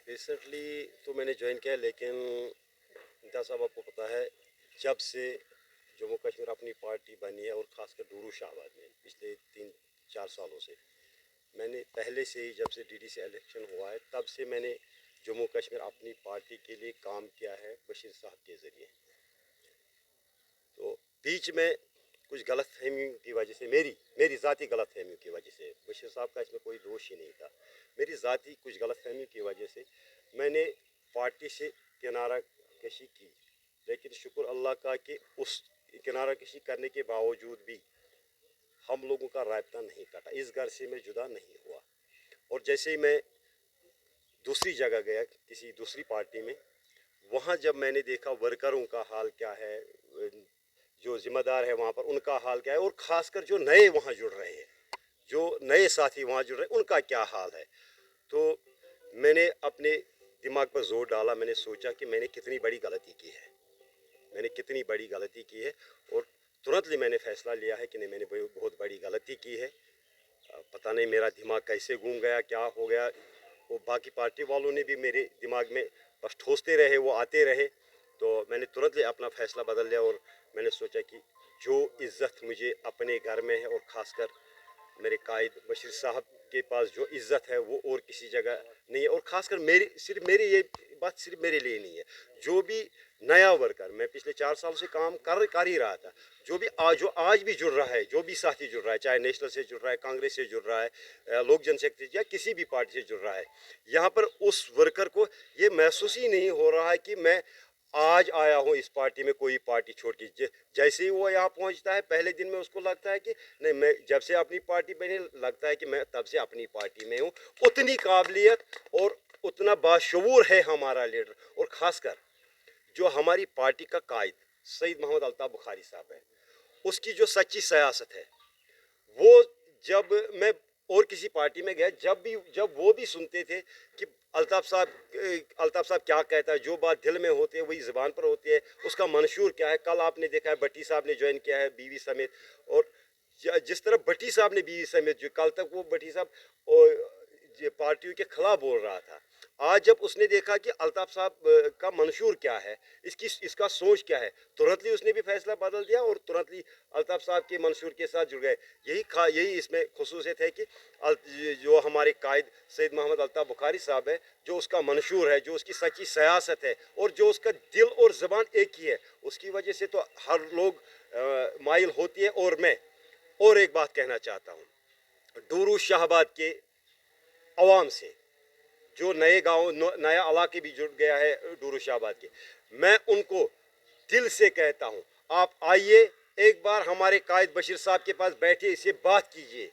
Recently तो मैंने join किया, लेकिन इंता साहब आपको पता है, जब से जम्मू कश्मीर अपनी पार्टी बनी है और ख़ासकर डूरू शाहबाद में पिछले 3-4 सालों से मैंने पहले से ही, जब से डीडीसी इलेक्शन हुआ है तब से मैंने जम्मू कश्मीर अपनी पार्टी के लिए काम किया है बशीर साहब के ज़रिए। तो बीच में कुछ गलत फहमियों की वजह से, मेरी ज़ाती गलत फहमियों की वजह से, बशीर साहब का इसमें कोई दोष ही नहीं था, मेरी ज़ाती कुछ गलत फहमियों की वजह से मैंने पार्टी से किनारा कशी की। लेकिन शुक्र अल्लाह का कि उस किनारा कशी करने के बावजूद भी हम लोगों का राब्ता नहीं कटा, इस घर से मैं जुदा नहीं हुआ। और जैसे ही मैं दूसरी जगह गया किसी दूसरी पार्टी में, वहाँ जब मैंने देखा वर्करों का हाल क्या है, जो ज़िम्मेदार है वहाँ पर उनका हाल क्या है, और ख़ासकर जो नए वहाँ जुड़ रहे हैं, जो नए साथी वहाँ जुड़ रहे हैं, उनका क्या हाल है, तो मैंने अपने दिमाग पर जोर डाला। मैंने सोचा कि मैंने कितनी बड़ी गलती की है, और तुरंत ही मैंने फ़ैसला लिया है कि नहीं, मैंने बहुत बड़ी गलती की है। पता नहीं मेरा दिमाग कैसे घूम गया, क्या हो गया। वो बाकी पार्टी वालों ने भी मेरे दिमाग में बस ठोसते रहे, वो आते रहे। तो मैंने तुरंत ही अपना फ़ैसला बदल लिया और मैंने सोचा कि जो इज़्ज़त मुझे अपने घर में है, और ख़ासकर मेरे कायद बशीर साहब के पास जो इज़्ज़त है वो और किसी जगह नहीं है। और ख़ासकर ये बात सिर्फ मेरे लिए नहीं है, जो भी नया वर्कर, मैं पिछले 4 साल से काम कर ही रहा था, जो आज भी जुड़ रहा है, जो भी साथी जुड़ रहा है, चाहे नेशनल से जुड़ रहा है, कांग्रेस से जुड़ रहा है, लोक जनशक्ति या किसी भी पार्टी से जुड़ रहा है, यहाँ पर उस वर्कर को ये महसूस ही नहीं हो रहा है कि मैं आज आया हूँ इस पार्टी में, कोई पार्टी छोड़ के। जैसे ही वो यहाँ पहुँचता है, पहले दिन में उसको लगता है कि नहीं, मैं जब से अपनी पार्टी बनी, लगता है कि मैं तब से अपनी पार्टी में हूँ। उतनी काबिलियत और उतना बाशऊर है हमारा लीडर, और ख़ासकर जो हमारी पार्टी का कायद सईद मोहम्मद अल्ताफ़ बुखारी साहब है, उसकी जो सच्ची सियासत है, वो जब मैं और किसी पार्टी में गया, जब वो भी सुनते थे कि अल्ताफ़ साहब क्या कहता है, जो बात दिल में होती है वही ज़बान पर होती है, उसका मंशूर क्या है। कल आपने देखा है भट्टी साहब ने ज्वाइन किया है बीवी समेत, और जिस तरह भट्टी साहब ने बीवी समेत, जो कल तक वो भट्टी साहब पार्टियों के खिलाफ बोल रहा था, आज जब उसने देखा कि अल्ताफ़ साहब का मंशूर क्या है, इसका सोच क्या है, तुरंत ही उसने भी फैसला बदल दिया और तुरंत ही अल्ताफ़ साहब के मंशूर के साथ जुड़ गए। यही इसमें खुसूसियत है कि जो हमारे कायद सईद मोहम्मद अल्ताफ़ बुखारी साहब है, जो उसका मंशूर है, जो उसकी सच्ची सियासत है, और जो उसका दिल और ज़बान एक ही है, उसकी वजह से तो हर लोग माइल होती है। और मैं और एक बात कहना चाहता हूँ, डूरू शाहबाद के अवाम से, जो नए गांव, नया इलाके भी जुड़ गया है डूरू शाहबाद के, मैं उनको दिल से कहता हूं, आप आइए, एक बार हमारे कायद बशीर साहब के पास बैठिए, इससे बात कीजिए।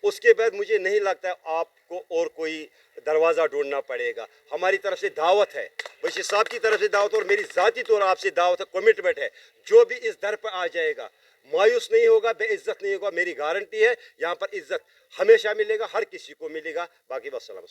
उसके बाद मुझे नहीं लगता है आपको और कोई दरवाज़ा ढूंढना पड़ेगा। हमारी तरफ से दावत है, बशीर साहब की तरफ से दावत, और मेरी ज़ाती तौर आपसे दावत है, कमिटमेंट है, जो भी इस दर पर आ जाएगा मायूस नहीं होगा, बेइज्जत नहीं होगा। मेरी गारंटी है, यहाँ पर इज्जत हमेशा मिलेगा, हर किसी को मिलेगा। बाकी वस्सलाम।